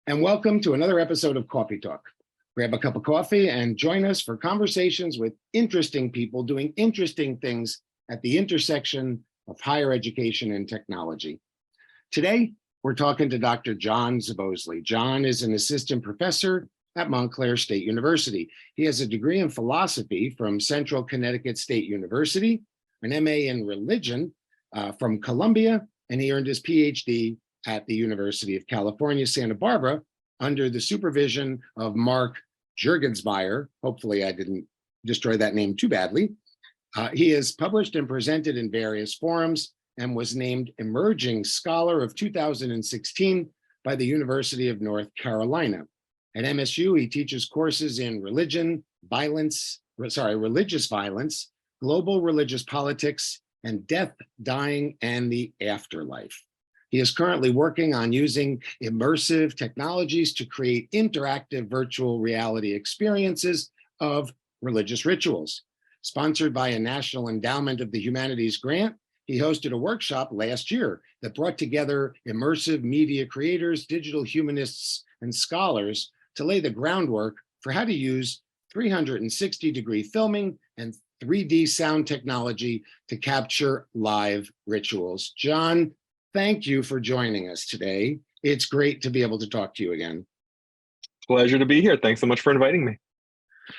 and welcome to another episode of Coffee Talk. Grab a cup of coffee and join us for conversations with interesting people doing interesting things at the intersection of higher education and technology. Today, we're talking to Dr. John Soboslai. John is an assistant professor at Montclair State University. He has a degree in philosophy from Central Connecticut State University, an MA in religion from Columbia, and he earned his PhD at the University of California, Santa Barbara, under the supervision of Mark Juergensmeyer. Hopefully I didn't destroy that name too badly. He has published and presented in various forums and was named Emerging Scholar of 2016 by the University of North Carolina. At MSU, he teaches courses in religious violence, global religious politics, and death, dying, and the afterlife. He is currently working on using immersive technologies to create interactive virtual reality experiences of religious rituals. Sponsored by a National Endowment of the Humanities grant, he hosted a workshop last year that brought together immersive media creators, digital humanists, and scholars to lay the groundwork for how to use 360-degree filming and 3D sound technology to capture live rituals. John, thank you for joining us today. It's great to be able to talk to you again. Pleasure to be here. Thanks so much for inviting me.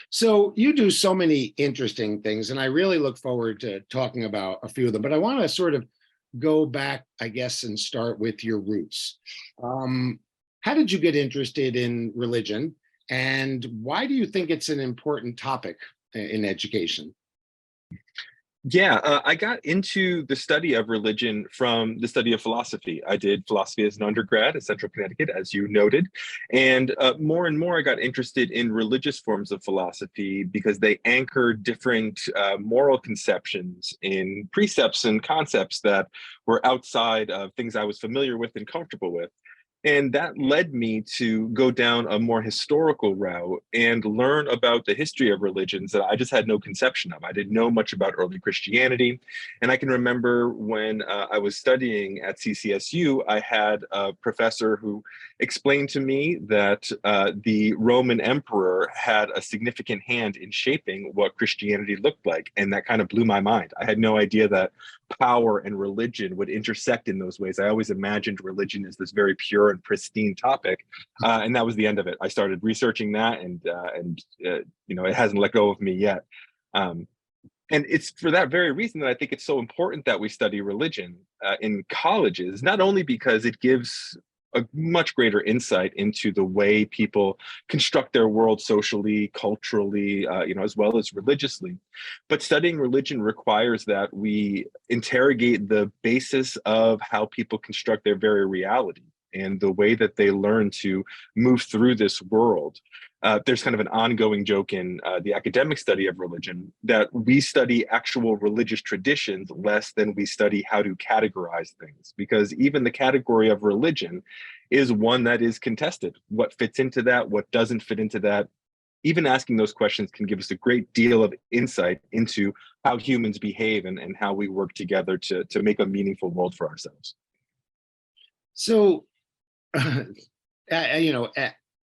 So you do so many interesting things, and I really look forward to talking about a few of them, but I want to sort of go back, I guess, and start with your roots. How did you get interested in religion, and why do you think it's an important topic in education? I got into the study of religion from the study of philosophy. I did philosophy as an undergrad at Central Connecticut, as you noted. And more and more, I got interested in religious forms of philosophy because they anchor different moral conceptions in precepts and concepts that were outside of things I was familiar with and comfortable with. And that led me to go down a more historical route and learn about the history of religions that I just had no conception of. I didn't know much about early Christianity. And I can remember when I was studying at CCSU, I had a professor who explained to me that the Roman emperor had a significant hand in shaping what Christianity looked like. And that kind of blew my mind. I had no idea that power and religion would intersect in those ways. I always imagined religion as this very pure and pristine topic, and that was the end of it. I started researching that, and it hasn't let go of me yet. And it's for that very reason that I think it's so important that we study religion in colleges, not only because it gives a much greater insight into the way people construct their world socially, culturally, as well as religiously. But studying religion requires that we interrogate the basis of how people construct their very reality and the way that they learn to move through this world. There's kind of an ongoing joke in the academic study of religion that we study actual religious traditions less than we study how to categorize things, because even the category of religion is one that is contested. What fits into that? What doesn't fit into that? Even asking those questions can give us a great deal of insight into how humans behave and how we work together to make a meaningful world for ourselves. So,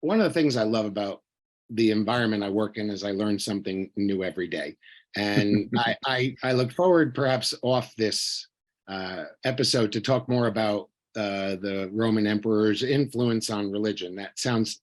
one of the things I love about the environment I work in is I learn something new every day. And I look forward, perhaps off this episode, to talk more about the Roman emperor's influence on religion. That sounds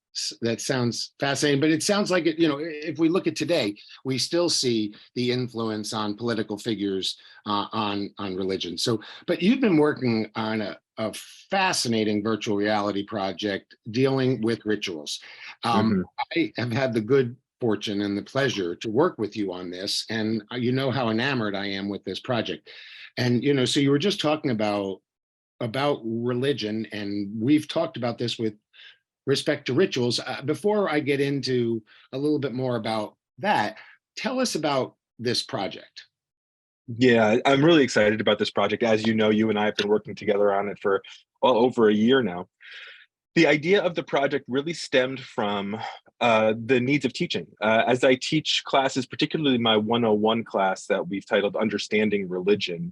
fascinating, but it sounds like if we look at today, we still see the influence on political figures on religion. So, but you've been working on a fascinating virtual reality project dealing with rituals. I have had the good fortune and the pleasure to work with you on this, and you know how enamored I am with this project. And so you were just talking about religion, and we've talked about this with respect to rituals. Before I get into a little bit more about that, tell us about this project. Yeah, I'm really excited about this project. As you know, you and I have been working together on it for well over a year now. The idea of the project really stemmed from the needs of teaching. As I teach classes, particularly my 101 class that we've titled Understanding Religion,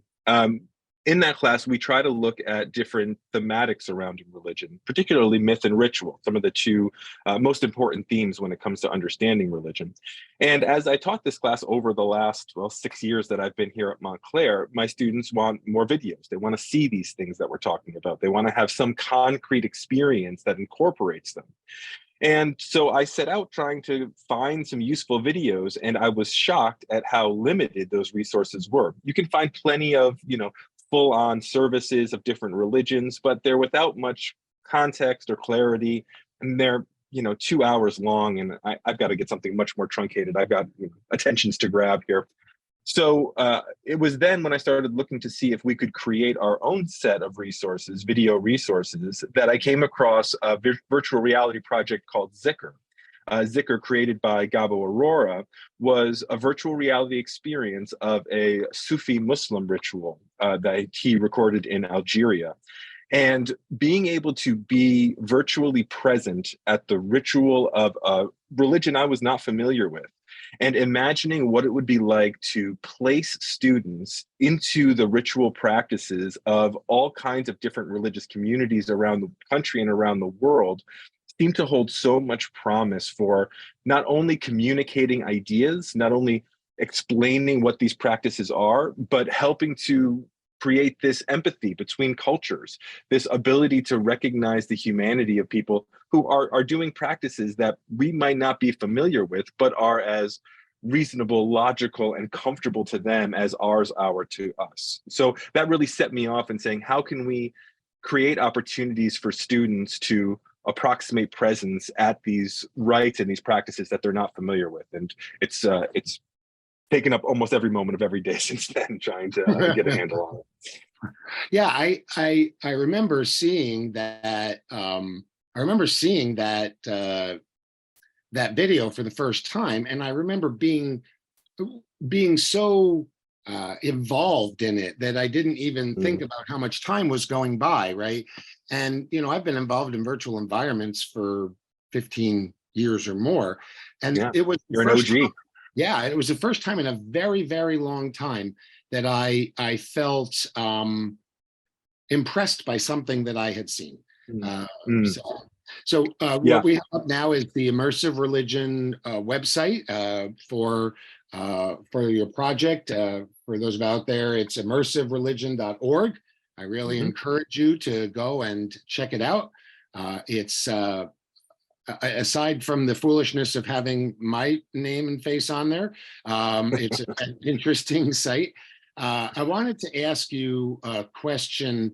in that class, we try to look at different thematics surrounding religion, particularly myth and ritual, some of the two most important themes when it comes to understanding religion. And as I taught this class over the last, 6 years that I've been here at Montclair, my students want more videos. They want to see these things that we're talking about. They want to have some concrete experience that incorporates them. And so I set out trying to find some useful videos, and I was shocked at how limited those resources were. You can find plenty of, full-on services of different religions, but they're without much context or clarity, and they're 2 hours long, and I've got to get something much more truncated. I've got attentions to grab here. So it was then when I started looking to see if we could create our own set of resources, video resources, that I came across a virtual reality project called Zikr. Zikr, created by Gabo Aurora, was a virtual reality experience of a Sufi Muslim ritual that he recorded in Algeria. And being able to be virtually present at the ritual of a religion I was not familiar with, and imagining what it would be like to place students into the ritual practices of all kinds of different religious communities around the country and around the world seemed to hold so much promise for not only communicating ideas, not only explaining what these practices are, but helping to create this empathy between cultures, this ability to recognize the humanity of people who are doing practices that we might not be familiar with, but are as reasonable, logical, and comfortable to them as ours are to us. So that really set me off in saying, how can we create opportunities for students to approximate presence at these rites and these practices that they're not familiar with? And it's taken up almost every moment of every day since then, trying to get a handle on it. Yeah, I remember seeing that. That video for the first time, and I remember being so involved in it that I didn't even think about how much time was going by, right? And I've been involved in virtual environments for 15 years or more, and it was you're an OG. Yeah, it was the first time in a very, very long time that I felt impressed by something that I had seen. So what we have up now is the Immersive Religion website for your project. For those out there, it's immersivereligion.org. I really encourage you to go and check it out. It's aside from the foolishness of having my name and face on there, it's an interesting site. I wanted to ask you a question.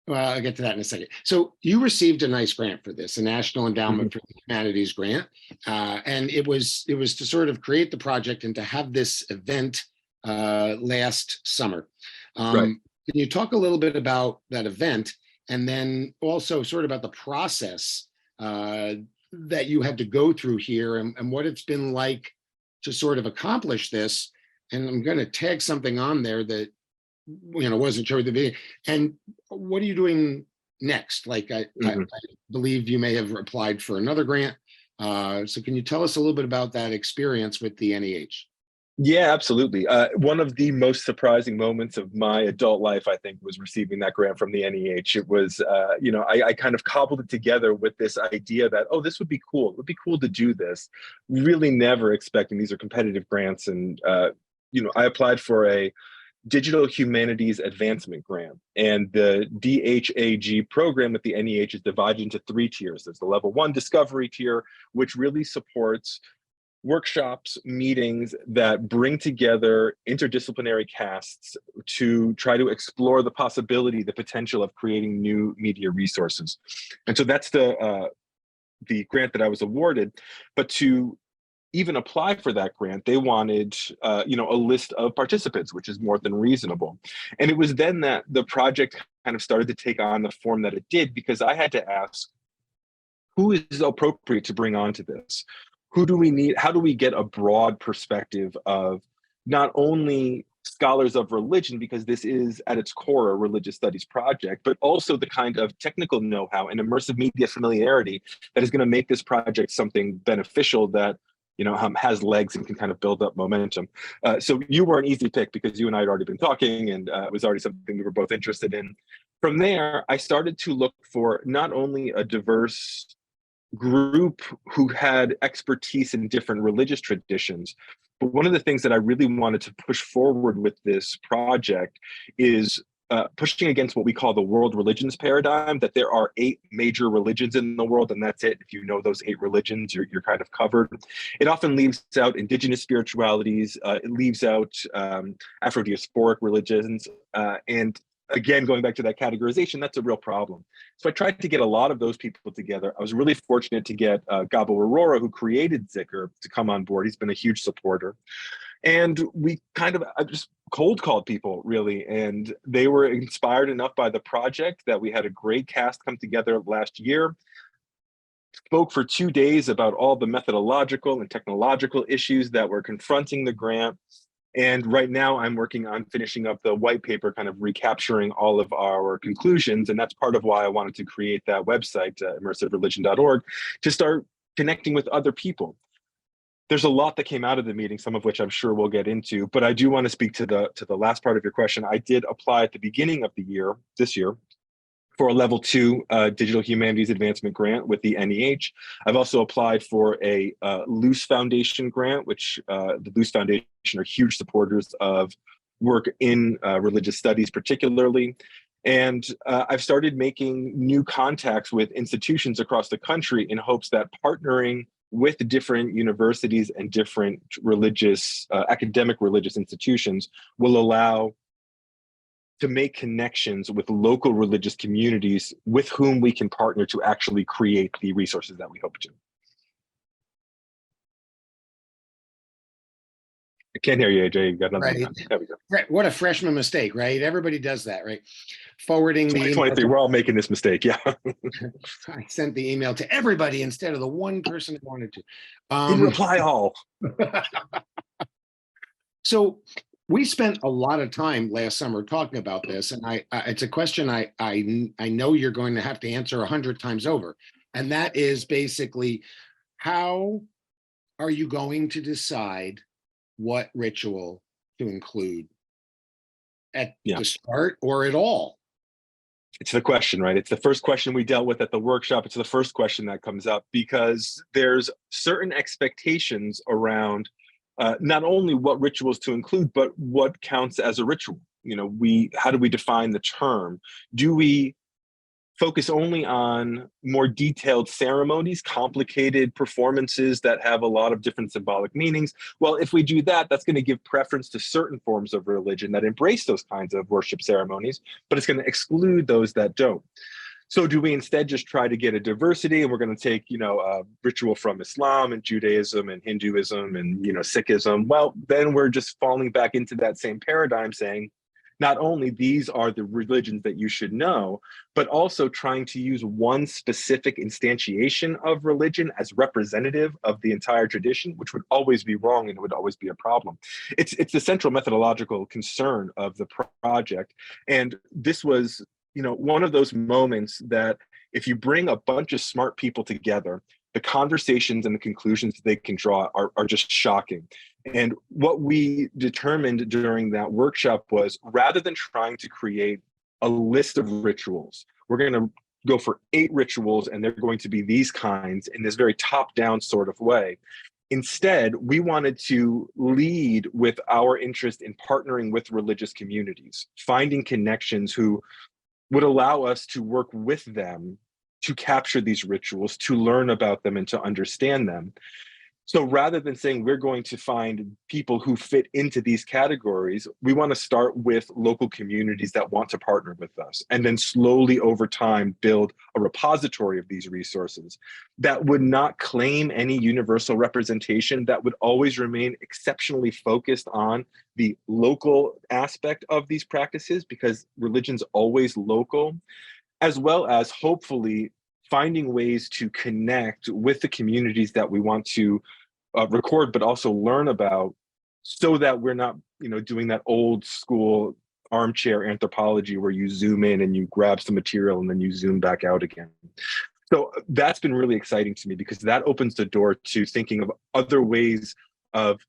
Well, I'll get to that in a second. So you received a nice grant for this, a National Endowment for the Humanities grant, and it was to sort of create the project and to have this event last summer. Can you talk a little bit about that event, and then also sort of about the process that you had to go through here, and what it's been like to sort of accomplish this? And I'm going to tag something on there that wasn't sure the video. And what are you doing next? Like I believe you may have applied for another grant. So can you tell us a little bit about that experience with the NEH? Yeah, absolutely. One of the most surprising moments of my adult life, I think, was receiving that grant from the NEH. It was, I kind of cobbled it together with this idea that, this would be cool. It would be cool to do this. Really never expecting, these are competitive grants. And, I applied for a Digital Humanities Advancement Grant. And the DHAG program at the NEH is divided into 3 tiers. There's the level 1 discovery tier, which really supports workshops, meetings that bring together interdisciplinary casts to try to explore the possibility, the potential of creating new media resources. And so that's the grant that I was awarded. But to even apply for that grant, they wanted, a list of participants, which is more than reasonable. And it was then that the project kind of started to take on the form that it did, because I had to ask, who is appropriate to bring onto this? Who do we need? How do we get a broad perspective of not only scholars of religion, because this is at its core a religious studies project, but also the kind of technical know-how and immersive media familiarity that is going to make this project something beneficial that has legs and can kind of build up momentum. So you were an easy pick because you and I had already been talking, and it was already something we were both interested in. From there, I started to look for not only a diverse group who had expertise in different religious traditions, but one of the things that I really wanted to push forward with this project is pushing against what we call the world religions paradigm, that there are 8 major religions in the world, and that's it. If you know those 8 religions, you're kind of covered. It often leaves out indigenous spiritualities. It leaves out Afro-diasporic religions. And again, going back to that categorization, that's a real problem. So I tried to get a lot of those people together. I was really fortunate to get Gabo Aurora, who created Zikr, to come on board. He's been a huge supporter. And we I just cold called people, really. And they were inspired enough by the project that we had a great cast come together last year. Spoke for 2 days about all the methodological and technological issues that were confronting the grant. And right now I'm working on finishing up the white paper, kind of recapturing all of our conclusions. And that's part of why I wanted to create that website, immersivereligion.org, to start connecting with other people. There's a lot that came out of the meeting, some of which I'm sure we'll get into, but I do want to speak to the last part of your question. I did apply at the beginning of the year, this year, for a level 2 digital humanities advancement grant with the NEH. I've also applied for a Luce Foundation grant, which the Luce Foundation are huge supporters of work in religious studies particularly. And I've started making new contacts with institutions across the country in hopes that partnering with different universities and different religious, academic religious institutions will allow to make connections with local religious communities with whom we can partner to actually create the resources that we hope to. I can't hear you, AJ. You got nothing. Right. There we go. Right. What a freshman mistake, right? Everybody does that, right? Forwarding the email. 2023, we're all making this mistake, yeah. I sent the email to everybody instead of the one person I wanted to. Didn't reply all. So we spent a lot of time last summer talking about this, and it's a question I know you're going to have to answer 100 times over, and that is basically, how are you going to decide what ritual to include at the start or at all? It's the question, right? It's the first question we dealt with at the workshop. It's the first question that comes up because there's certain expectations around not only what rituals to include, but what counts as a ritual. How do we define the term? Do we focus only on more detailed ceremonies, complicated performances that have a lot of different symbolic meanings? Well, if we do that, that's going to give preference to certain forms of religion that embrace those kinds of worship ceremonies, but it's going to exclude those that don't. So do we instead just try to get a diversity, and we're going to take, a ritual from Islam and Judaism and Hinduism and, Sikhism? Well, then we're just falling back into that same paradigm, saying, not only these are the religions that you should know, but also trying to use one specific instantiation of religion as representative of the entire tradition, which would always be wrong and would always be a problem. It's the central methodological concern of the project. And this was, one of those moments that if you bring a bunch of smart people together, the conversations and the conclusions they can draw are just shocking. And what we determined during that workshop was, rather than trying to create a list of rituals, we're going to go for 8 rituals, and they're going to be these kinds in this very top-down sort of way. Instead, we wanted to lead with our interest in partnering with religious communities, finding connections who would allow us to work with them to capture these rituals, to learn about them, and to understand them. So rather than saying we're going to find people who fit into these categories, we want to start with local communities that want to partner with us, and then slowly over time build a repository of these resources that would not claim any universal representation, that would always remain exceptionally focused on the local aspect of these practices, because religion's always local, as well as hopefully finding ways to connect with the communities that we want to record, but also learn about, so that we're not, doing that old school armchair anthropology where you zoom in and you grab some material and then you zoom back out again. So that's been really exciting to me, because that opens the door to thinking of other ways of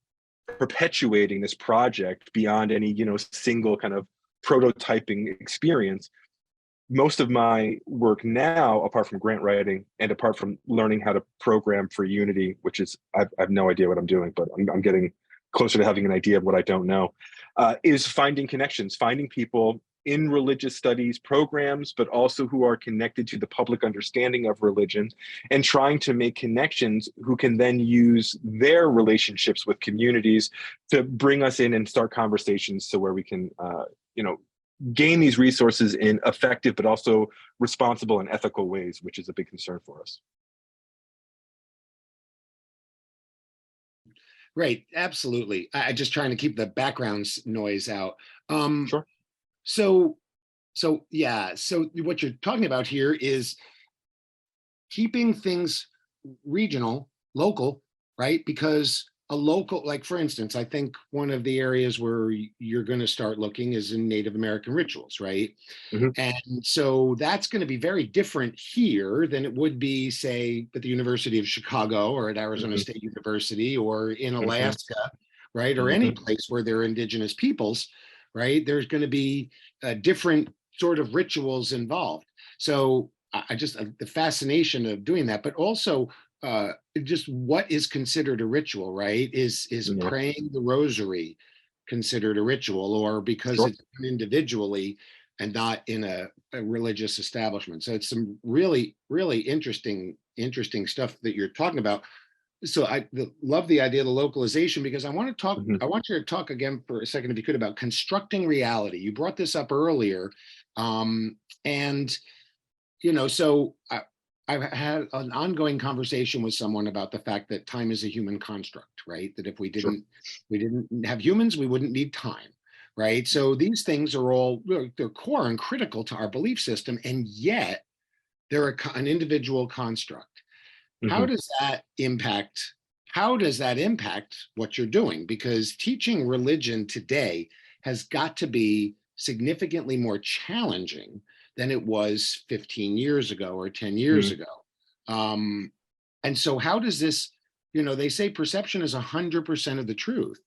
perpetuating this project beyond any, single kind of prototyping experience. Most of my work now, apart from grant writing and apart from learning how to program for Unity, which is, I have no idea what I'm doing, but I'm getting closer to having an idea of what I don't know, is finding connections, finding people in religious studies programs, but also who are connected to the public understanding of religion, and trying to make connections who can then use their relationships with communities to bring us in and start conversations, so where we can, gain these resources in effective but also responsible and ethical ways, which is a big concern for us. Right, absolutely. I just trying to keep the background noise out. Sure. So yeah, so what you're talking about here is keeping things regional, local, right? Because a local, like for instance, I think one of the areas where you're going to start looking is in Native American rituals, right? Mm-hmm. And so that's going to be very different here than it would be, say, at the University of Chicago or at Arizona Mm-hmm. State University or in Mm-hmm. Alaska, right? Or any Mm-hmm. place where there are indigenous peoples, right? There's going to be different sort of rituals involved. So I just the fascination of doing that, but also just what is considered a ritual, right? Is Yeah. praying the rosary considered a ritual, or because Sure. it's done individually and not in a religious establishment? So it's some really, really interesting stuff that you're talking about. So I love the idea of the localization, because I want to talk, Mm-hmm. I want you to talk again for a second, if you could, about constructing reality. You brought this up earlier. And so I've had an ongoing conversation with someone about the fact that time is a human construct, right? That if we Sure. didn't have humans, we wouldn't need time, right? So these things are all, they're core and critical to our belief system, and yet they're an individual construct. How Mm-hmm. does that impact? How does that impact what you're doing? Because teaching religion today has got to be significantly more challenging than it was 15 years ago or 10 years Mm-hmm. ago. And so how does this, they say perception is 100% of the truth,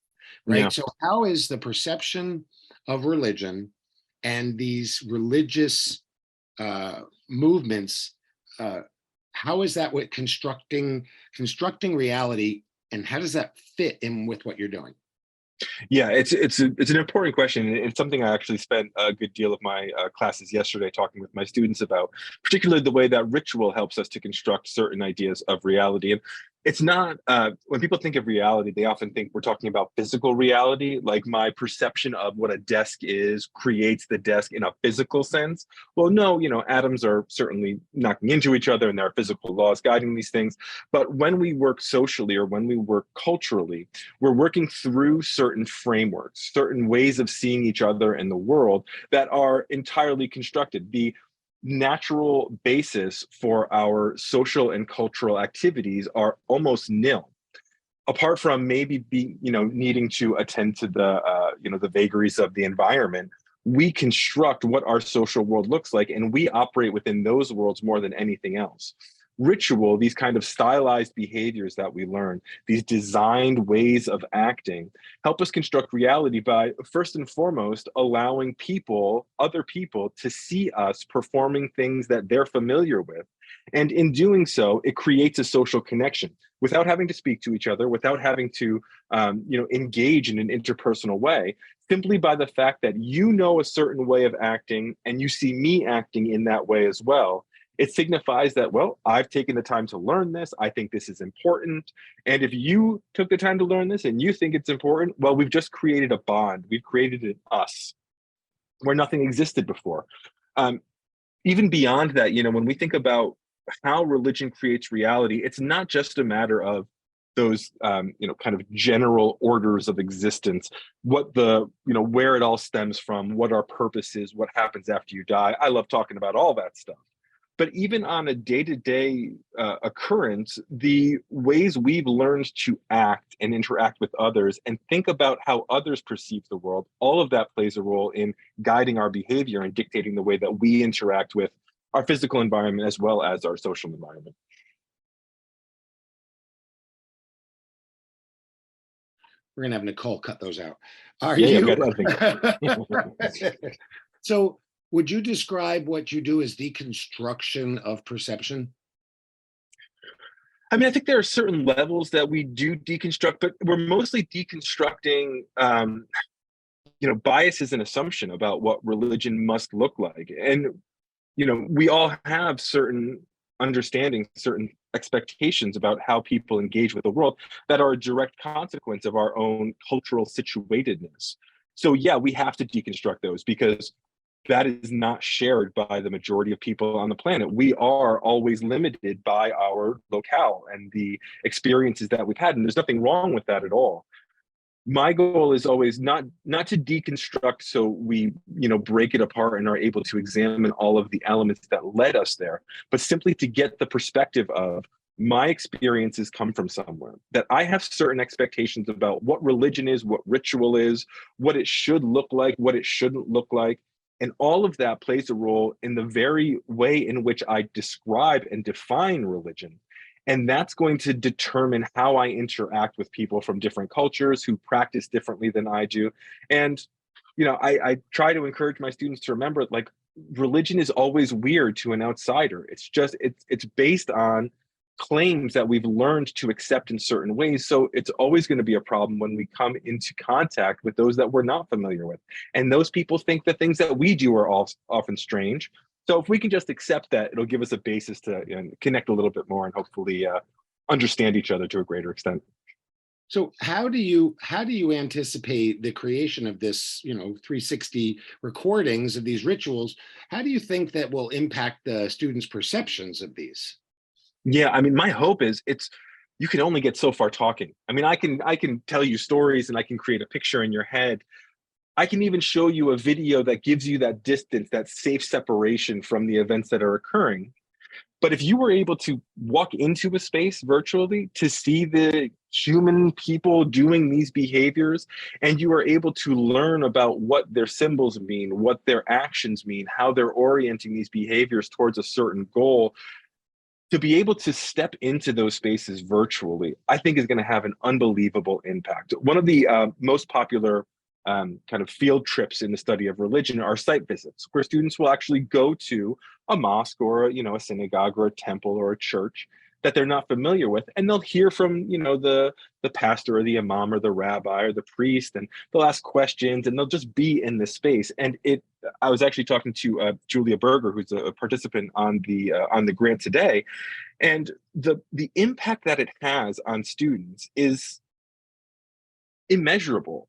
Yeah. right? So how is the perception of religion and these religious movements, uh, how is that with constructing reality, and how does that fit in with what you're doing? Yeah, it's an important question. And it's something I actually spent a good deal of my classes yesterday talking with my students about, particularly the way that ritual helps us to construct certain ideas of reality. And it's not, when people think of reality, they often think we're talking about physical reality, like my perception of what a desk is creates the desk in a physical sense. Well, no, atoms are certainly knocking into each other, and there are physical laws guiding these things. But when we work socially or when we work culturally, we're working through certain frameworks, certain ways of seeing each other and the world that are entirely constructed. The natural basis for our social and cultural activities are almost nil, apart from maybe needing to attend to the vagaries of the environment. We construct what our social world looks like, and we operate within those worlds more than anything else. Ritual, these kind of stylized behaviors that we learn, these designed ways of acting, help us construct reality by, first and foremost, allowing other people, to see us performing things that they're familiar with. And in doing so, it creates a social connection without having to speak to each other, without having to engage in an interpersonal way, simply by the fact that a certain way of acting and you see me acting in that way as well. It signifies that, well, I've taken the time to learn this. I think this is important. And if you took the time to learn this and you think it's important, well, we've just created a bond. We've created an us where nothing existed before. Even beyond that, when we think about how religion creates reality, it's not just a matter of those kind of general orders of existence, where it all stems from, what our purpose is, what happens after you die. I love talking about all that stuff. But even on a day-to-day occurrence, the ways we've learned to act and interact with others and think about how others perceive the world, all of that plays a role in guiding our behavior and dictating the way that we interact with our physical environment as well as our social environment. We're gonna have Nicole cut those out. Are Yeah, you? I've got everything. So, would you describe what you do as deconstruction of perception? I mean, I think there are certain levels that we do deconstruct, but we're mostly deconstructing, biases and assumption about what religion must look like. And, we all have certain understandings, certain expectations about how people engage with the world that are a direct consequence of our own cultural situatedness. So yeah, we have to deconstruct those because that is not shared by the majority of people on the planet. We are always limited by our locale and the experiences that we've had, and there's nothing wrong with that at all. My goal is always not to deconstruct so we break it apart and are able to examine all of the elements that led us there, but simply to get the perspective of my experiences come from somewhere, that I have certain expectations about what religion is, what ritual is, what it should look like, what it shouldn't look like. And all of that plays a role in the very way in which I describe and define religion. And that's going to determine how I interact with people from different cultures who practice differently than I do. And, I try to encourage my students to remember, like, religion is always weird to an outsider. It's based on claims that we've learned to accept in certain ways. So it's always going to be a problem when we come into contact with those that we're not familiar with. And those people think the things that we do are all often strange. So if we can just accept that, it'll give us a basis to connect a little bit more and hopefully understand each other to a greater extent. So how do you anticipate the creation of this 360 recordings of these rituals? How do you think that will impact the students' perceptions of these? Yeah, I mean, my hope is you can only get so far talking. I mean, I can tell you stories and I can create a picture in your head. I can even show you a video that gives you that distance, that safe separation from the events that are occurring. But if you were able to walk into a space virtually to see the human people doing these behaviors, and you are able to learn about what their symbols mean, what their actions mean, how they're orienting these behaviors towards a certain goal, to be able to step into those spaces virtually, I think is going to have an unbelievable impact. One of the most popular kind of field trips in the study of religion are site visits, where students will actually go to a mosque or a synagogue or a temple or a church that they're not familiar with, and they'll hear from the pastor or the imam or the rabbi or the priest, and they'll ask questions and they'll just be in this space. And I was actually talking to Julia Berger, who's a participant on the grant today, and the impact that it has on students is immeasurable,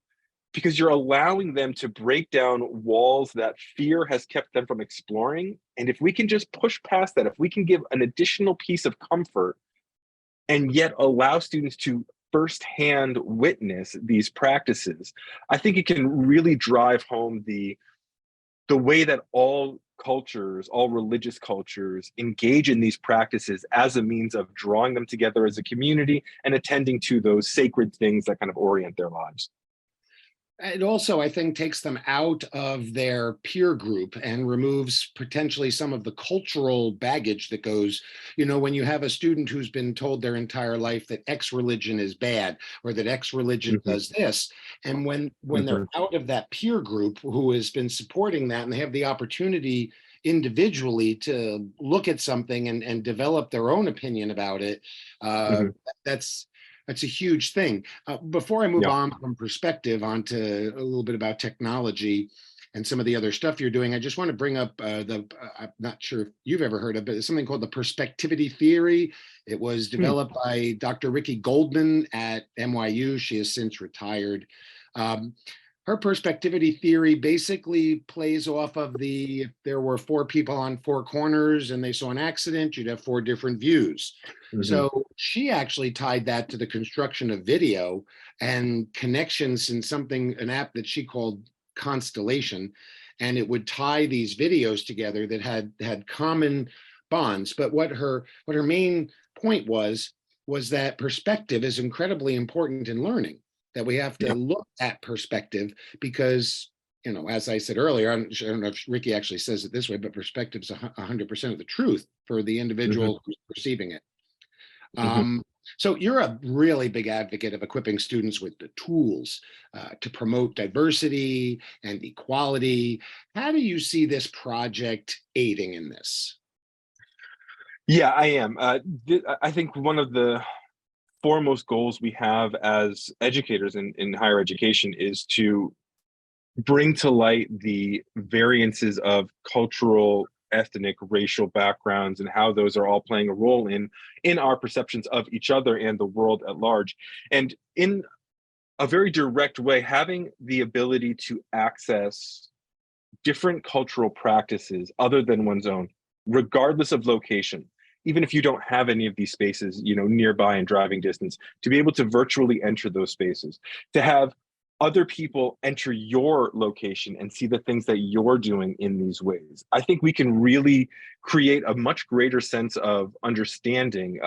because you're allowing them to break down walls that fear has kept them from exploring. And if we can just push past that, if we can give an additional piece of comfort and yet allow students to firsthand witness these practices, I think it can really drive home the way that all cultures, all religious cultures, engage in these practices as a means of drawing them together as a community and attending to those sacred things that kind of orient their lives. It also, I think, takes them out of their peer group and removes potentially some of the cultural baggage that goes, when you have a student who's been told their entire life that X religion is bad or that X religion does this. And when they're out of that peer group who has been supporting that, and they have the opportunity individually to look at something and develop their own opinion about it, that's a huge thing. Before I move on from perspective onto a little bit about technology and some of the other stuff you're doing, I just want to bring up I'm not sure if you've ever heard of it, it's something called the perspectivity theory. It was developed by Dr. Ricky Goldman at NYU. She has since retired. Her perspectivity theory basically plays off of there were four people on four corners and they saw an accident, you'd have four different views. So she actually tied that to the construction of video and connections in an app that she called Constellation. And it would tie these videos together that had common bonds. But what her main point was that perspective is incredibly important in learning, that we have to look at perspective, because as I said earlier, I don't know if Ricky actually says it this way, but perspective is 100% of the truth for the Hmm. individual who's perceiving it. Hmm. Um, so you're a really big advocate of equipping students with the tools to promote diversity and equality. How do you see this project aiding in this? Yeah, I am. I think one of the foremost goals we have as educators in higher education is to bring to light the variances of cultural, ethnic, racial backgrounds and how those are all playing a role in our perceptions of each other and the world at large. And in a very direct way, having the ability to access different cultural practices other than one's own, regardless of location, even if you don't have any of these spaces, nearby in driving distance, to be able to virtually enter those spaces, to have other people enter your location and see the things that you're doing in these ways. I think we can really create a much greater sense of understanding,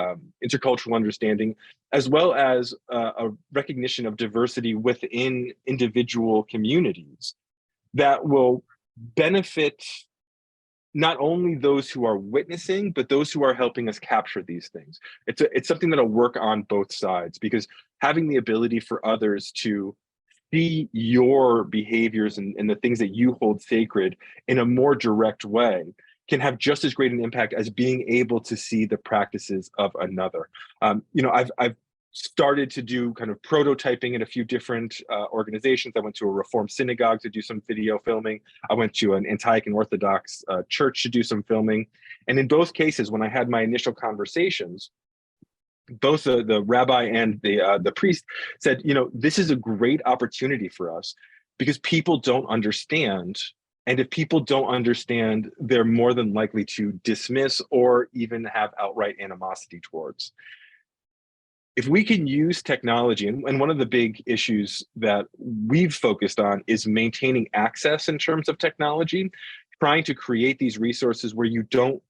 intercultural understanding, as well as a recognition of diversity within individual communities that will benefit not only those who are witnessing, but those who are helping us capture these things. It's something that'll work on both sides, because having the ability for others to see your behaviors and the things that you hold sacred in a more direct way can have just as great an impact as being able to see the practices of another. I've started to do kind of prototyping in a few different organizations. I went to a Reformed synagogue to do some video filming. I went to an Antiochian Orthodox church to do some filming. And in both cases, when I had my initial conversations, both the rabbi and the priest said, this is a great opportunity for us because people don't understand. And if people don't understand, they're more than likely to dismiss or even have outright animosity towards. If we can use technology, and one of the big issues that we've focused on is maintaining access in terms of technology, trying to create these resources where you don't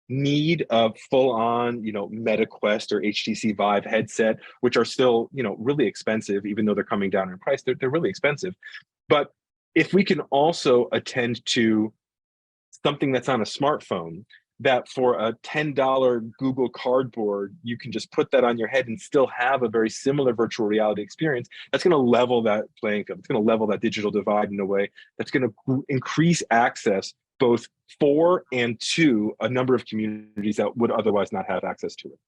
need a full-on, Meta Quest or HTC Vive headset, which are still, really expensive, even though they're coming down in price. They're really expensive. But if we can also attend to something that's on a smartphone, that for a $10 Google Cardboard, you can just put that on your head and still have a very similar virtual reality experience, that's going to level that playing field. It's going to level that digital divide in a way that's going to increase access both for and to a number of communities that would otherwise not have access to it.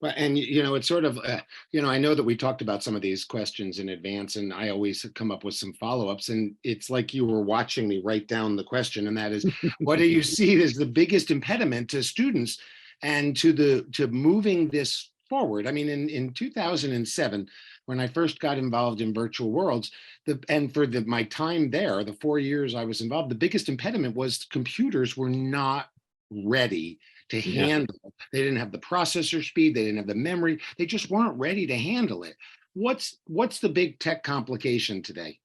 Well, and it's sort of, I know that we talked about some of these questions in advance, and I always come up with some follow-ups, and it's like you were watching me write down the question, and that is, what do you see as the biggest impediment to students and to moving this forward? I mean, in 2007, when I first got involved in virtual worlds, my time there, the 4 years I was involved, the biggest impediment was computers were not ready to Yeah. handle. They didn't have the processor speed, they didn't have the memory, they just weren't ready to handle it. What's the big tech complication today?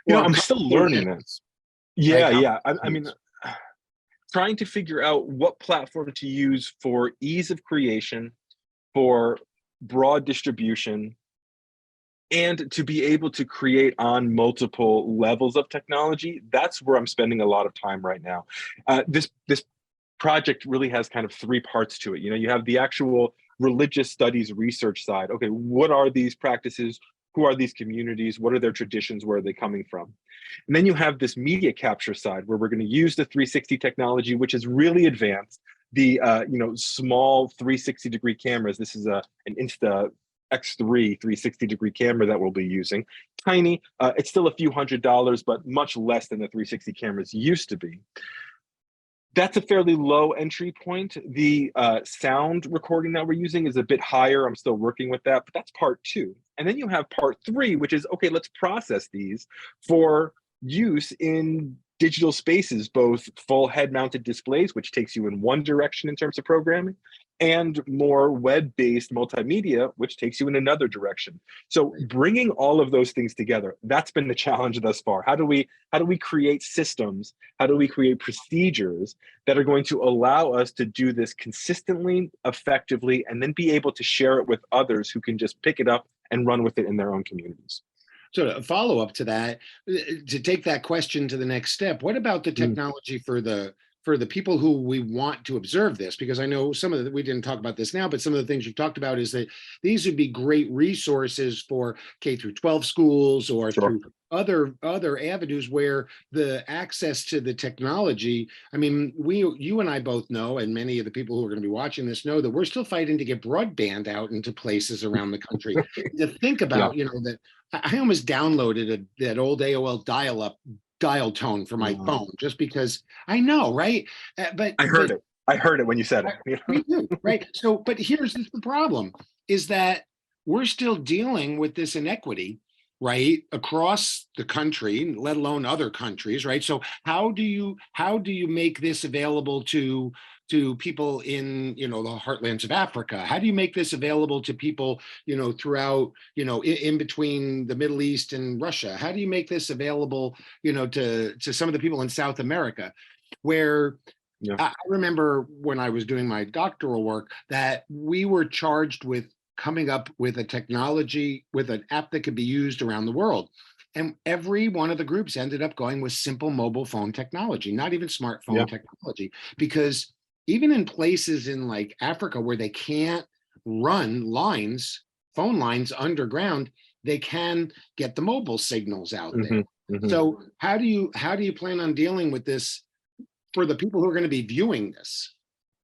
Or I'm still learning complication, this. right? Yeah, yeah. I mean, trying to figure out what platform to use for ease of creation, for broad distribution, and to be able to create on multiple levels of technology. That's where I'm spending a lot of time right now. This project really has kind of three parts to it. You have the actual religious studies research side. Okay, what are these practices? Who are these communities? What are their traditions? Where are they coming from? And then you have this media capture side where we're going to use the 360 technology, which is really advanced. The small 360-degree cameras. This is an Insta X3 360-degree camera that we'll be using. Tiny. It's still a few $100s, but much less than the 360 cameras used to be. That's a fairly low entry point. The sound recording that we're using is a bit higher. I'm still working with that, but that's part two. And then you have part three, which is, okay, let's process these for use in digital spaces, both full head-mounted displays, which takes you in one direction in terms of programming, and more web-based multimedia, which takes you in another direction. So bringing all of those things together, that's been the challenge thus far. How do we create systems? How do we create procedures that are going to allow us to do this consistently, effectively, and then be able to share it with others who can just pick it up and run with it in their own communities? So a follow-up to that, to take that question to the next step, what about the Mm, technology for the people who we want to observe this? Because I know some of the, we didn't talk about this now, but some of the things you've talked about is that these would be great resources for K through 12 schools or sure. through other avenues where the access to the technology. I mean, you and I both know, and many of the people who are going to be watching this know that we're still fighting to get broadband out into places around the country. To think Yeah. about, that I almost downloaded that old AOL dial-up dial tone for my Uh, phone just because I know, right? I But heard it. I heard it when you said I, it. You know? me too, right? So, but here's the problem: is that we're still dealing with this inequity, right, across the country, let alone other countries, right? So, how do you make this available to people in the heartlands of Africa? How do you make this available to people throughout in between the Middle East and Russia? How do you make this available to some of the people in South America, where Yeah. I remember when I was doing my doctoral work that we were charged with coming up with a technology, with an app that could be used around the world. And every one of the groups ended up going with simple mobile phone technology, not even Yeah. smartphone technology, because even in places in like Africa where they can't run phone lines underground, they can get the mobile signals out there. Hmm. Hmm. So how do you plan on dealing with this for the people who are going to be viewing this?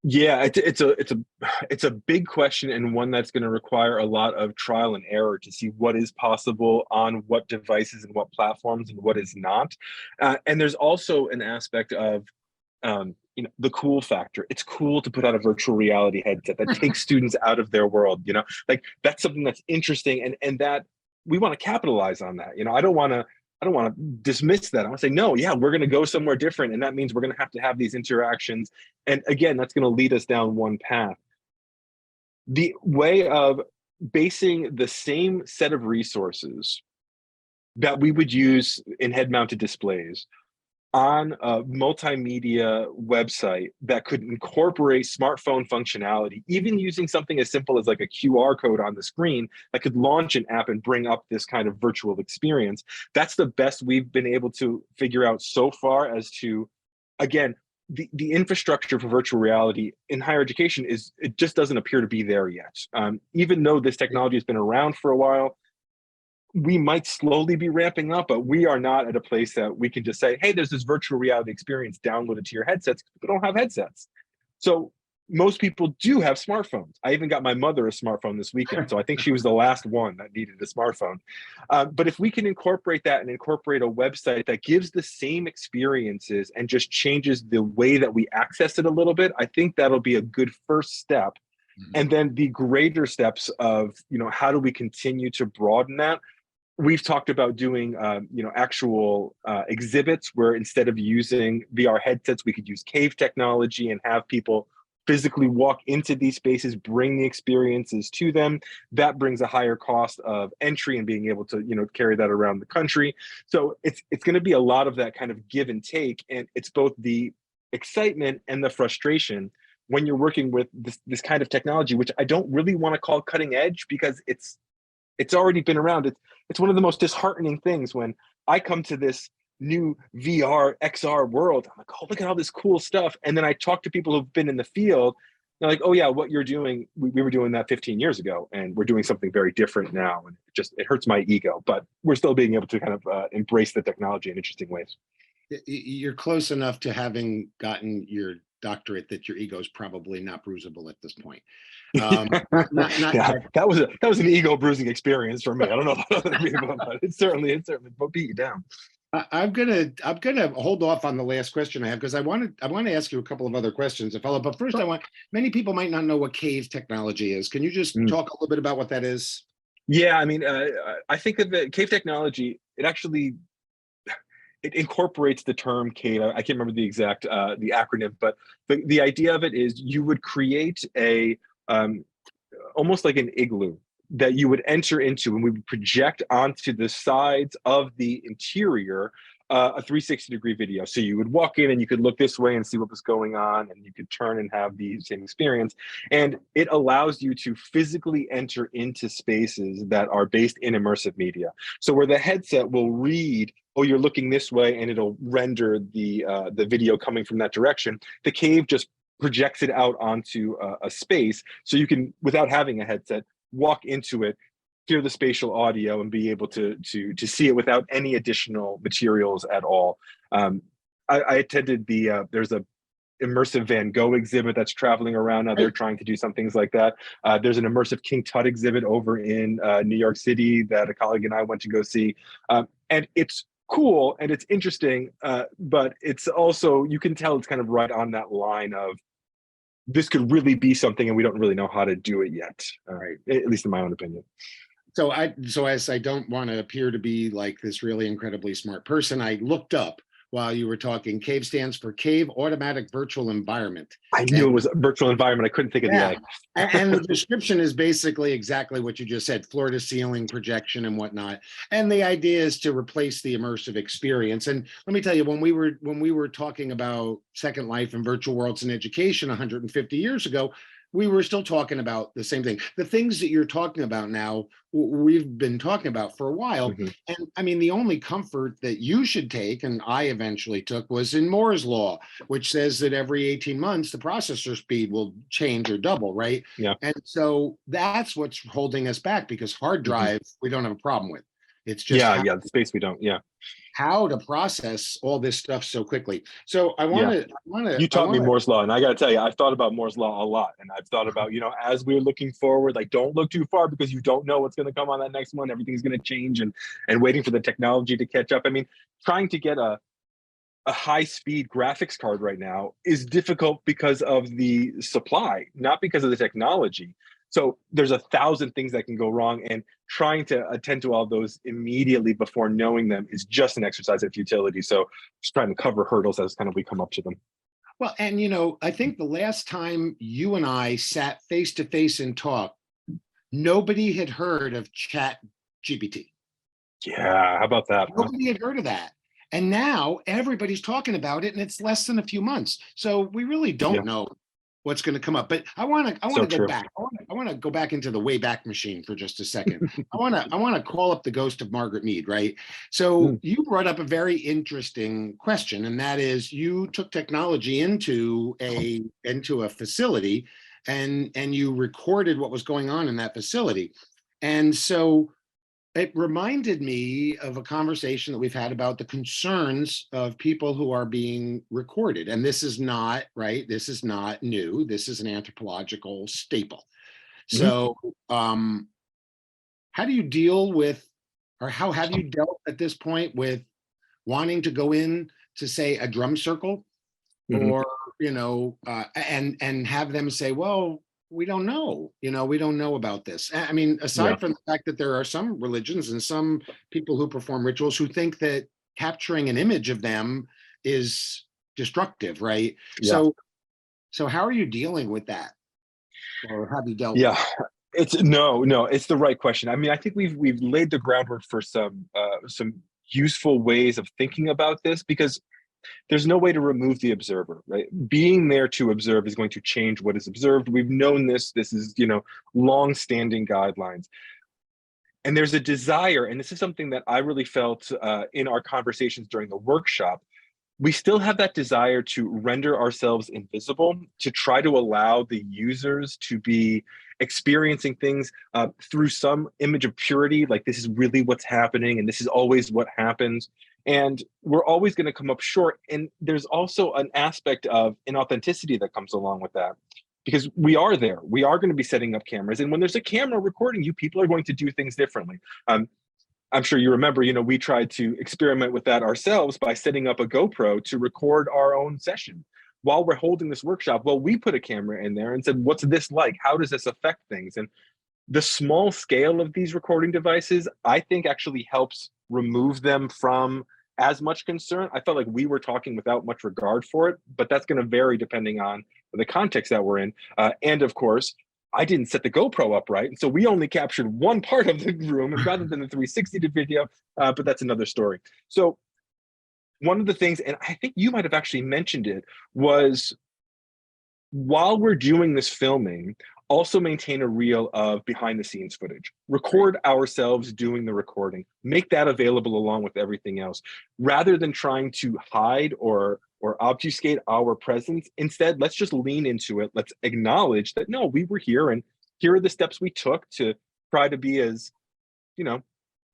Yeah, it's a big question, and one that's going to require a lot of trial and error to see what is possible on what devices and what platforms and what is not. And there's also an aspect of the cool factor. It's cool to put on a virtual reality headset that takes students out of their world. Like that's something that's interesting, and that we want to capitalize on that. I don't want to dismiss that. I want to say, no, yeah, we're going to go somewhere different. And that means we're going to have these interactions. And again, that's going to lead us down one path. The way of basing the same set of resources that we would use in head mounted displays on a multimedia website that could incorporate smartphone functionality, even using something as simple as like a QR code on the screen that could launch an app and bring up this kind of virtual experience. That's the best we've been able to figure out so far as to, again, the infrastructure for virtual reality in higher education it just doesn't appear to be there yet. Even though this technology has been around for a while, we might slowly be ramping up, but we are not at a place that we can just say, hey, there's this virtual reality experience, download it to your headsets. People don't have headsets. So most people do have smartphones. I even got my mother a smartphone this weekend. So I think she was the last one that needed a smartphone. But if we can incorporate that and incorporate a website that gives the same experiences and just changes the way that we access it a little bit, I think that'll be a good first step. And then the greater steps of, how do we continue to broaden that? We've talked about doing, actual exhibits where instead of using VR headsets, we could use cave technology and have people physically walk into these spaces, bring the experiences to them. That brings a higher cost of entry and being able to, carry that around the country. So it's going to be a lot of that kind of give and take, and it's both the excitement and the frustration when you're working with this kind of technology, which I don't really want to call cutting edge because it's already been around. It's one of the most disheartening things when I come to this new VR, XR world. I'm like, oh, look at all this cool stuff. And then I talk to people who've been in the field. They're like, oh yeah, what you're doing, we were doing that 15 years ago, and we're doing something very different now. And it hurts my ego, but we're still being able to kind of embrace the technology in interesting ways. You're close enough to having gotten your doctorate that your ego is probably not bruisable at this point. Not Yeah, yet. that was an ego bruising experience for me. I don't know about other people, but it certainly will beat you down. I'm gonna hold off on the last question I have because I want to ask you a couple of other questions to follow. But first, many people might not know what cave technology is. Can you just Mm. talk a little bit about what that is? Yeah, I mean, I think of the cave technology. It incorporates the term cave. I can't remember the acronym, but the idea of it is you would create a almost like an igloo that you would enter into, and we would project onto the sides of the interior a 360-degree video. So you would walk in and you could look this way and see what was going on, and you could turn and have the same experience. And it allows you to physically enter into spaces that are based in immersive media. So where the headset will read, oh, you're looking this way, and it'll render the video coming from that direction, the cave just projects it out onto a space, so you can, without having a headset, walk into it, hear the spatial audio, and be able to see it without any additional materials at all. I attended there's a immersive Van Gogh exhibit that's traveling around now. They're trying to do some things like that. There's an immersive King Tut exhibit over in New York City that a colleague and I went to go see. And it's cool and it's interesting, but it's also, you can tell it's kind of right on that line of, this could really be something and we don't really know how to do it yet. All right, at least in my own opinion. So as I don't want to appear to be like this really incredibly smart person, I looked up while you were talking. CAVE stands for Cave Automatic Virtual Environment. I knew it was a virtual environment. I couldn't think of the A. And the description is basically exactly what you just said: floor to ceiling projection and whatnot. And the idea is to replace the immersive experience. And let me tell you, when we were talking about Second Life and virtual worlds in education 150 years ago, we were still talking about the same thing. The things that you're talking about now, we've been talking about for a while. Mm-hmm. And I mean, the only comfort that you should take, and I eventually took, was in Moore's law, which says that every 18 months, the processor speed will change or double, right? Yeah. And so that's what's holding us back, because hard drives, we don't have a problem with. It's just the space we don't. Yeah. How to process all this stuff so quickly. So I want to. You taught me Moore's law, and I got to tell you, I've thought about Moore's law a lot, and I've thought about, as we're looking forward, like, don't look too far, because you don't know what's going to come on that next one. Everything's going to change, and waiting for the technology to catch up. I mean, trying to get a high-speed graphics card right now is difficult because of the supply, not because of the technology. So there's 1,000 things that can go wrong, and trying to attend to all those immediately before knowing them is just an exercise in futility. So just trying to cover hurdles as kind of we come up to them. Well, and I think the last time you and I sat face to face and talked, nobody had heard of Chat GPT. Yeah, how about that? Nobody had heard of that. And now everybody's talking about it, and it's less than a few months. So we really don't know what's going to come up. But I want to go back. I want to go back into the Wayback Machine for just a second. I want to call up the ghost of Margaret Mead, right? So you brought up a very interesting question, and that is, you took technology into a facility, and you recorded what was going on in that facility. And so it reminded me of a conversation that we've had about the concerns of people who are being recorded. And this is not, right? This is not new. This is an anthropological staple. So how do you deal with, or how have you dealt at this point with wanting to go in to, say, a drum circle, or, and have them say, well, we don't know, we don't know about this. I mean, aside from the fact that there are some religions and some people who perform rituals who think that capturing an image of them is destructive, right? So how are you dealing with that? Or have you dealt with it? It's it's the right question. I mean, I think we've laid the groundwork for some useful ways of thinking about this, because there's no way to remove the observer, right? Being there to observe is going to change what is observed. We've known this. This is, long-standing guidelines. And there's a desire, and this is something that I really felt in our conversations during the workshop. We still have that desire to render ourselves invisible, to try to allow the users to be experiencing things through some image of purity, like this is really what's happening, and this is always what happens. And we're always going to come up short. And there's also an aspect of inauthenticity that comes along with that, because we are there. We are going to be setting up cameras. And when there's a camera recording you, people are going to do things differently. I'm sure you remember, we tried to experiment with that ourselves by setting up a GoPro to record our own session while we're holding this workshop. Well, we put a camera in there and said, what's this like? How does this affect things? And the small scale of these recording devices, I think, actually helps remove them from as much concern. I felt like we were talking without much regard for it, but that's going to vary depending on the context that we're in. And of course, I didn't set the GoPro up right. And so we only captured one part of the room and rather than the 360 video, but that's another story. So one of the things, and I think you might have actually mentioned it, was while we're doing this filming, also maintain a reel of behind the scenes footage. Record ourselves doing the recording. Make that available along with everything else. Rather than trying to hide or obfuscate our presence, instead, let's just lean into it. Let's acknowledge that, no, we were here and here are the steps we took to try to be as,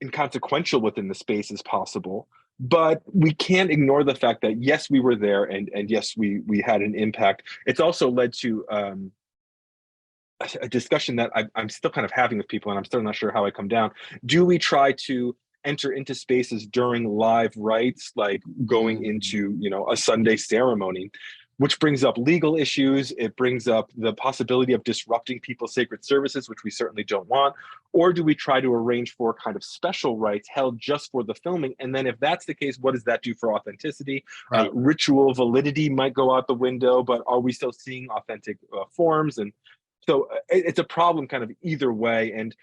inconsequential within the space as possible. But we can't ignore the fact that, yes, we were there and yes, we had an impact. It's also led to a discussion that I'm still kind of having with people, and I'm still not sure how I come down. Do we try to enter into spaces during live rites, like going into, a Sunday ceremony, which brings up legal issues? It brings up the possibility of disrupting people's sacred services, which we certainly don't want. Or do we try to arrange for kind of special rites held just for the filming? And then if that's the case, what does that do for authenticity? Right. Ritual validity might go out the window, but are we still seeing authentic forms? And so it's a problem kind of either way. And,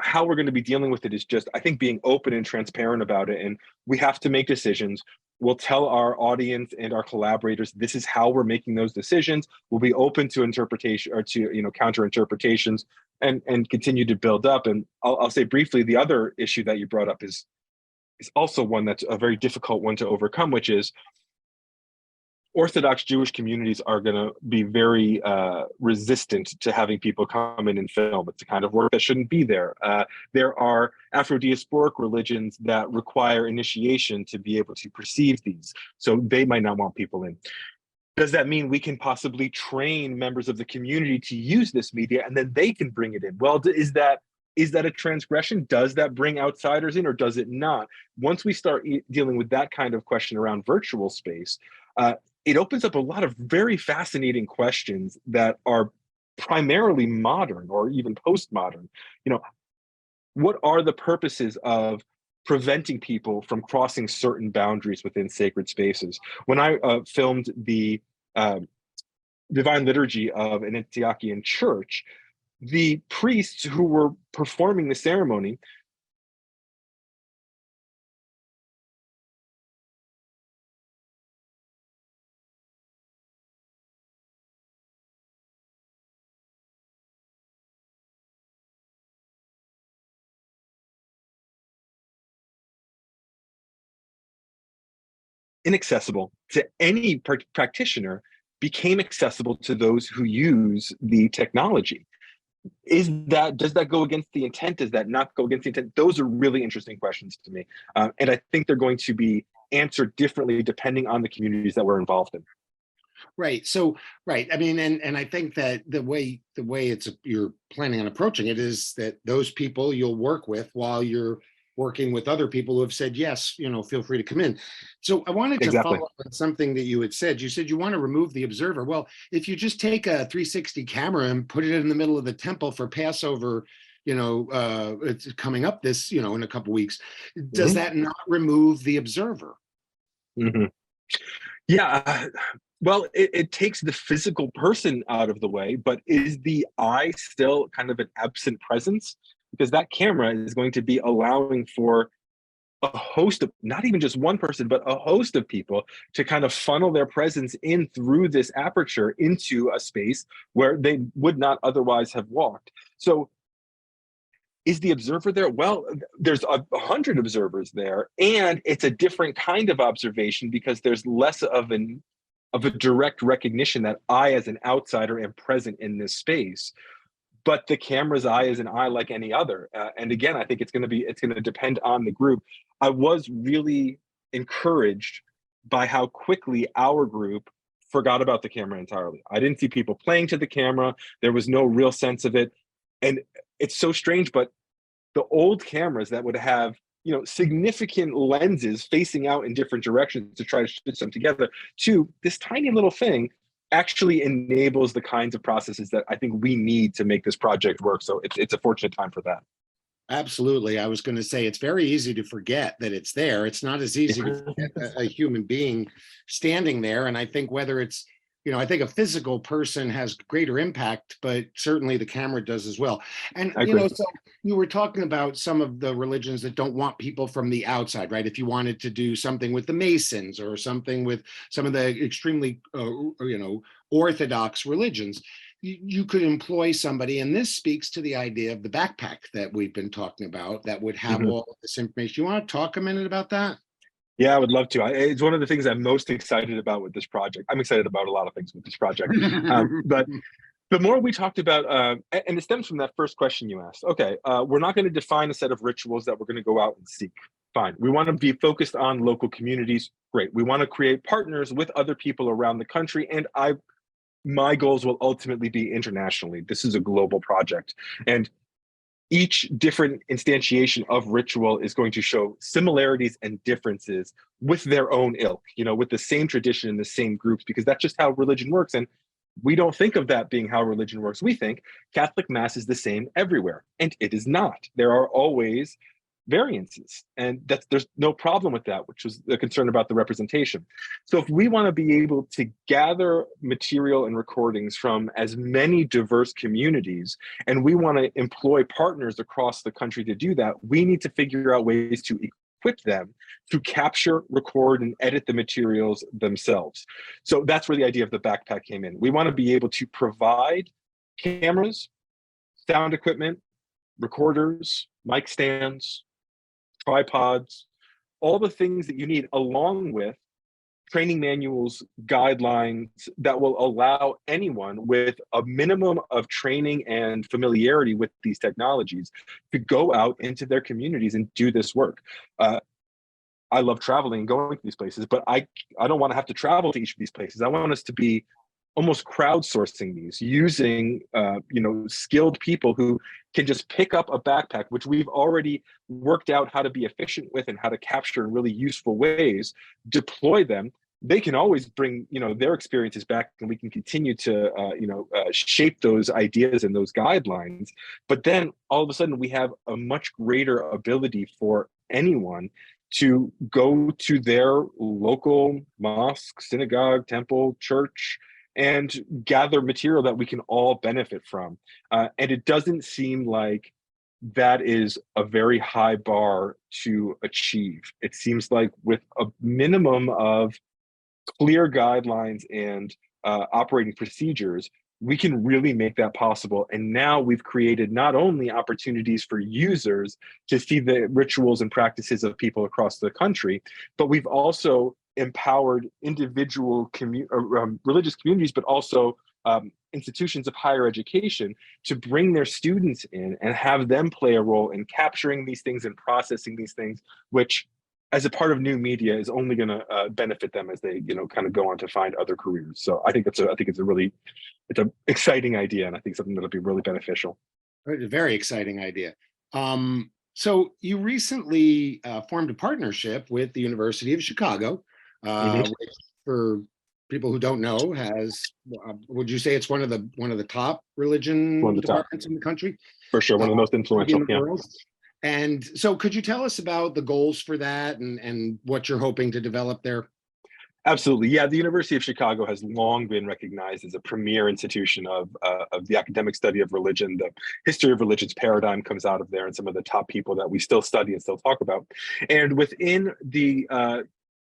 how we're going to be dealing with it is just, I think, being open and transparent about it. And we have to make decisions. We'll tell our audience and our collaborators, this is how we're making those decisions. We'll be open to interpretation or to, counter interpretations and continue to build up. And I'll say briefly, the other issue that you brought up is also one that's a very difficult one to overcome, which is Orthodox Jewish communities are going to be very resistant to having people come in and film. It's the kind of work that shouldn't be there. There are Afro-diasporic religions that require initiation to be able to perceive these, so they might not want people in. Does that mean we can possibly train members of the community to use this media and then they can bring it in? Well, is that a transgression? Does that bring outsiders in or does it not? Once we start dealing with that kind of question around virtual space, it opens up a lot of very fascinating questions that are primarily modern or even postmodern. What are the purposes of preventing people from crossing certain boundaries within sacred spaces? When I filmed the Divine Liturgy of an Antiochian church, the priests who were performing the ceremony inaccessible to any practitioner became accessible to those who use the technology. Does that go against the intent? Does that not go against the intent? Those are really interesting questions to me. And I think they're going to be answered differently depending on the communities that we're involved in. Right. So, right. I mean, and I think that the way you're planning on approaching it is that those people you'll work with while you're working with other people who have said, yes, feel free to come in. So I wanted to Exactly. follow up on something that you had said. You said you want to remove the observer. Well, if you just take a 360 camera and put it in the middle of the temple for Passover, it's coming up this, in a couple of weeks, does that not remove the observer? Mm-hmm. Yeah. Well, it takes the physical person out of the way, but is the eye still kind of an absent presence? Because that camera is going to be allowing for a host of, not even just one person, but a host of people to kind of funnel their presence in through this aperture into a space where they would not otherwise have walked. So is the observer there? Well, there's 100 observers there, and it's a different kind of observation because there's less of a direct recognition that I, as an outsider, am present in this space. But the camera's eye is an eye like any other. And again, I think it's going to depend on the group. I was really encouraged by how quickly our group forgot about the camera entirely. I didn't see people playing to the camera. There was no real sense of it. And it's so strange, but the old cameras that would have, significant lenses facing out in different directions to try to stitch them together to this tiny little thing actually enables the kinds of processes that I think we need to make this project work. So it's a fortunate time for that. Absolutely. I was going to say it's very easy to forget that it's there. It's not as easy to forget a human being standing there. And I think whether it's I think a physical person has greater impact, but certainly the camera does as well. And, I agree. so you were talking about some of the religions that don't want people from the outside, right? If you wanted to do something with the Masons or something with some of the extremely, orthodox religions, you could employ somebody. And this speaks to the idea of the backpack that we've been talking about that would have Mhm. all of this information. You want to talk a minute about that? Yeah, I would love to. It's one of the things I'm most excited about with this project. I'm excited about a lot of things with this project. But the more we talked about, and it stems from that first question you asked. Okay, we're not going to define a set of rituals that we're going to go out and seek. Fine. We want to be focused on local communities. Great. We want to create partners with other people around the country. And my goals will ultimately be internationally. This is a global project. And each different instantiation of ritual is going to show similarities and differences with their own ilk, with the same tradition and the same groups, because that's just how religion works. And we don't think of that being how religion works. We think Catholic Mass is the same everywhere, and it is not. There are always variances, and there's no problem with that, which was the concern about the representation. So if we want to be able to gather material and recordings from as many diverse communities, and we want to employ partners across the country to do that, we need to figure out ways to equip them to capture, record, and edit the materials themselves. So that's where the idea of the backpack came in. We want to be able to provide cameras, sound equipment, recorders, mic stands, tripods, all the things that you need, along with training manuals, guidelines that will allow anyone with a minimum of training and familiarity with these technologies to go out into their communities and do this work. I love traveling and going to these places, but I don't want to have to travel to each of these places. I want us to be almost crowdsourcing these, using skilled people who can just pick up a backpack, which we've already worked out how to be efficient with and how to capture in really useful ways, deploy them. They can always bring their experiences back, and we can continue to shape those ideas and those guidelines. But then all of a sudden we have a much greater ability for anyone to go to their local mosque, synagogue, temple, church, and gather material that we can all benefit from. And it doesn't seem like that is a very high bar to achieve. It seems like with a minimum of clear guidelines and operating procedures, we can really make that possible. And now we've created not only opportunities for users to see the rituals and practices of people across the country, but we've also empowered individual religious communities, but also institutions of higher education to bring their students in and have them play a role in capturing these things and processing these things, which as a part of new media is only going to benefit them as they kind of go on to find other careers. So I think it's an exciting idea, and I think something that'll be really beneficial. A very exciting idea. So you recently formed a partnership with the University of Chicago, which, for people who don't know, has would you say it's one of the top religion departments in the country? For sure, one of the most influential. In the world. And so could you tell us about the goals for that and what you're hoping to develop there? Absolutely. Yeah, the University of Chicago has long been recognized as a premier institution of the academic study of religion. The history of religion's paradigm comes out of there, and some of the top people that we still study and still talk about. And within the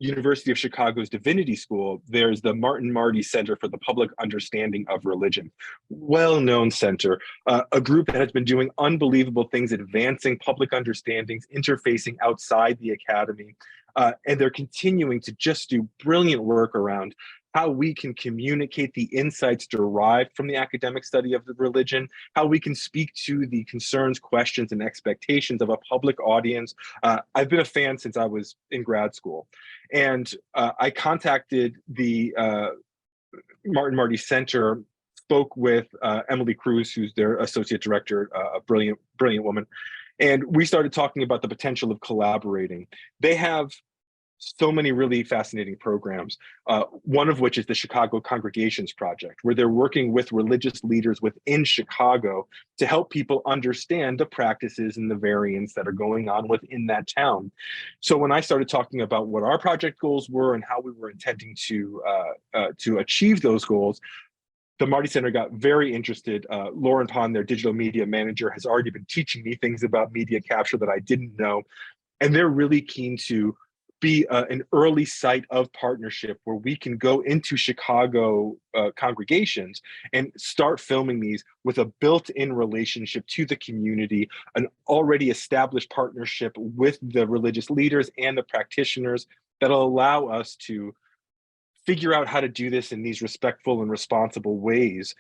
University of Chicago's Divinity School, there's the Martin Marty Center for the Public Understanding of Religion. Well-known center, a group that has been doing unbelievable things, advancing public understandings, interfacing outside the academy. And they're continuing to just do brilliant work around how we can communicate the insights derived from the academic study of the religion, how we can speak to the concerns, questions, and expectations of a public audience. I've been a fan since I was in grad school. And I contacted the Martin Marty Center, spoke with Emily Cruz, who's their associate director, a brilliant woman. And we started talking about the potential of collaborating. They have so many really fascinating programs, one of which is the Chicago Congregations Project, where they're working with religious leaders within Chicago to help people understand the practices and the variants that are going on within that town. So when I started talking about what our project goals were and how we were intending to achieve those goals, the Marty Center got very interested. Lauren Pond, their digital media manager, has already been teaching me things about media capture that I didn't know. And they're really keen to be an early site of partnership where we can go into Chicago congregations and start filming these with a built-in relationship to the community, an already established partnership with the religious leaders and the practitioners that'll allow us to figure out how to do this in these respectful and responsible ways,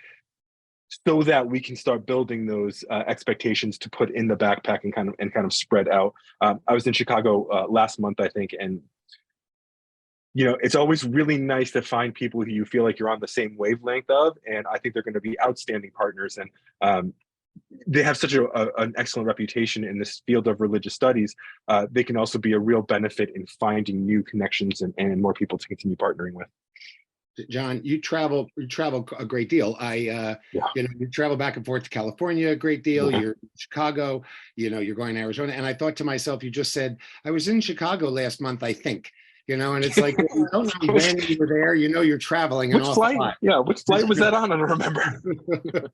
so that we can start building those expectations to put in the backpack and kind of spread out. I was in Chicago last month, I think, and it's always really nice to find people who you feel like you're on the same wavelength of, and I think they're going to be outstanding partners. And they have such an excellent reputation in this field of religious studies. They can also be a real benefit in finding new connections and more people to continue partnering with. John, you travel a great deal. You travel back and forth to California a great deal. You're in Chicago, you're going to Arizona. And I thought to myself, you just said, I was in Chicago last month, I think, and it's like, I don't know when you were there, you're traveling. Which flight? Yeah, which flight was that on? I don't remember.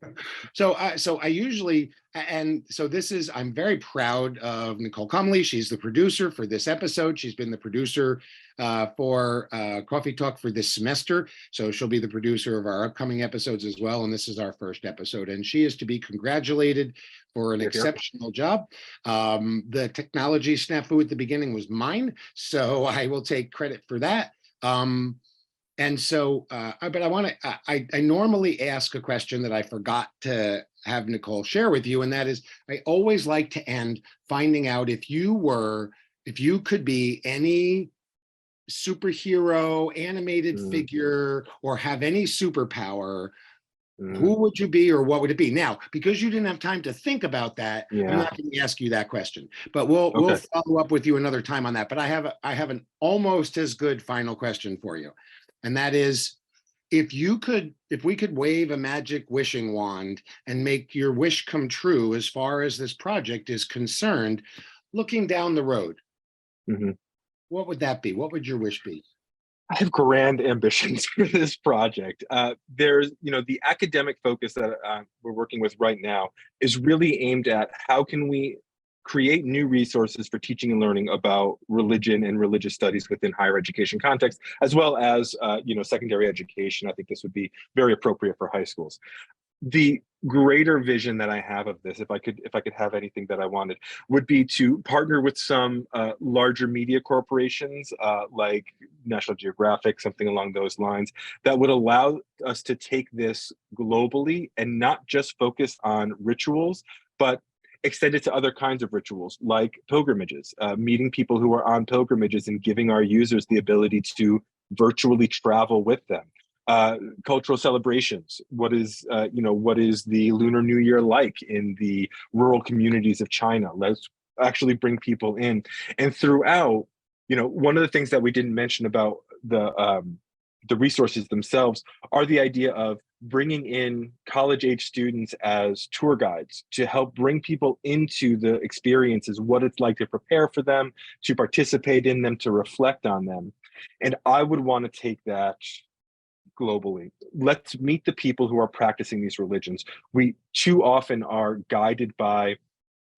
So I usually, and so I'm very proud of Nicole Comley. She's the producer for this episode. She's been the producer for CoffeeTalk for this semester. So she'll be the producer of our upcoming episodes as well. And this is our first episode. And she is to be congratulated for an exceptional job. The technology snafu at the beginning was mine, so I will take credit for that. And so, but I normally ask a question that I forgot to have Nicole share with you, and that is, I always like to end finding out if you could be any superhero, animated figure, or have any superpower, who would you be or what would it be? Now, because you didn't have time to think about that, I'm not going to ask you that question, but we'll follow up with you another time on that. But I have an almost as good final question for you. And that is, if we could wave a magic wishing wand and make your wish come true as far as this project is concerned, looking down the road, what would that be? What would your wish be? I have grand ambitions for this project. There's, the academic focus that we're working with right now is really aimed at how can we create new resources for teaching and learning about religion and religious studies within higher education context, as well as, secondary education. I think this would be very appropriate for high schools. The greater vision that I have of this, if I could have anything that I wanted, would be to partner with some larger media corporations like National Geographic, something along those lines, that would allow us to take this globally and not just focus on rituals, but extend it to other kinds of rituals like pilgrimages, meeting people who are on pilgrimages and giving our users the ability to virtually travel with them. Cultural celebrations. What is the Lunar New Year like in the rural communities of China? Let's actually bring people in. And throughout, one of the things that we didn't mention about the resources themselves are the idea of bringing in college-age students as tour guides to help bring people into the experiences, what it's like to prepare for them, to participate in them, to reflect on them. And I would want to take that globally. Let's meet the people who are practicing these religions. We too often are guided by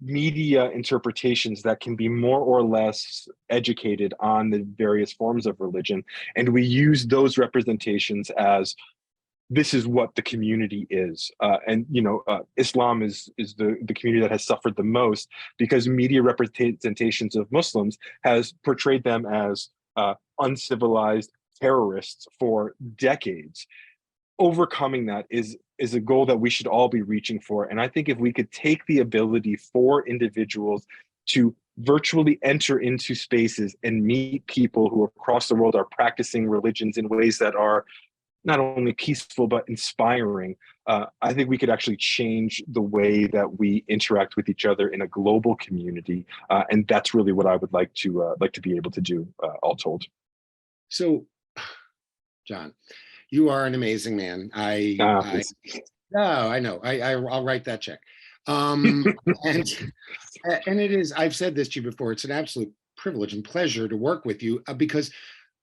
media interpretations that can be more or less educated on the various forms of religion. And we use those representations as this is what the community is. Islam is the community that has suffered the most because media representations of Muslims has portrayed them as uncivilized terrorists for decades. Overcoming that is a goal that we should all be reaching for. And I think if we could take the ability for individuals to virtually enter into spaces and meet people who across the world are practicing religions in ways that are not only peaceful but inspiring, I think we could actually change the way that we interact with each other in a global community, and that's really what I would like to be able to do. All told. So, John, you are an amazing man. No, I know. I'll write that check. And and it is. I've said this to you before. It's an absolute privilege and pleasure to work with you because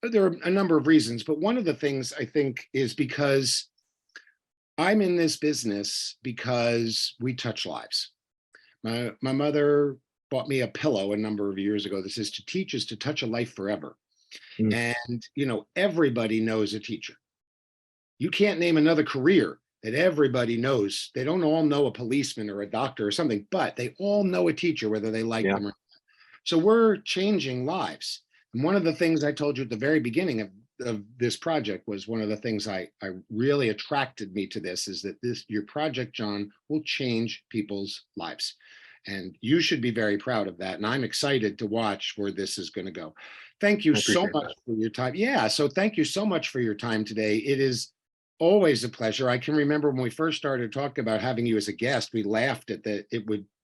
there are a number of reasons. But one of the things I think is because I'm in this business because we touch lives. My mother bought me a pillow a number of years ago that says to teach is to touch a life forever. Mm. And everybody knows a teacher. You can't name another career that everybody knows. They don't all know a policeman or a doctor or something, but they all know a teacher, whether they like them or not. So we're changing lives. And one of the things I told you at the very beginning of this project was one of the things I really attracted me to this is that your project, John, will change people's lives. And you should be very proud of that. And I'm excited to watch where this is going to go. Thank you so much for your time. Yeah. So thank you so much for your time today. It is always a pleasure. I can remember when we first started talking about having you as a guest, we laughed at that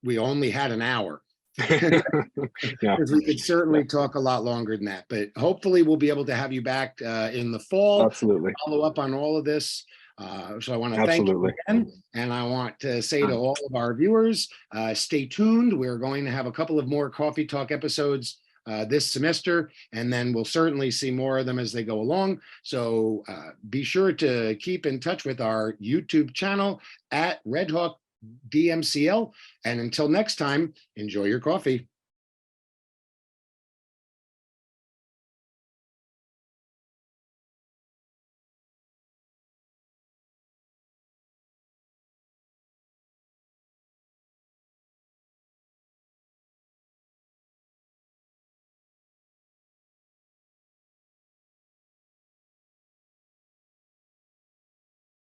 we only had an hour. Because we could certainly talk a lot longer than that, but hopefully we'll be able to have you back in the fall. Absolutely. Follow up on all of this. So I want to thank you again, and I want to say to all of our viewers, stay tuned. We're going to have a couple of more Coffee Talk episodes this semester, and then we'll certainly see more of them as they go along. So be sure to keep in touch with our YouTube channel at Red Hawk DMCL. And until next time, enjoy your coffee.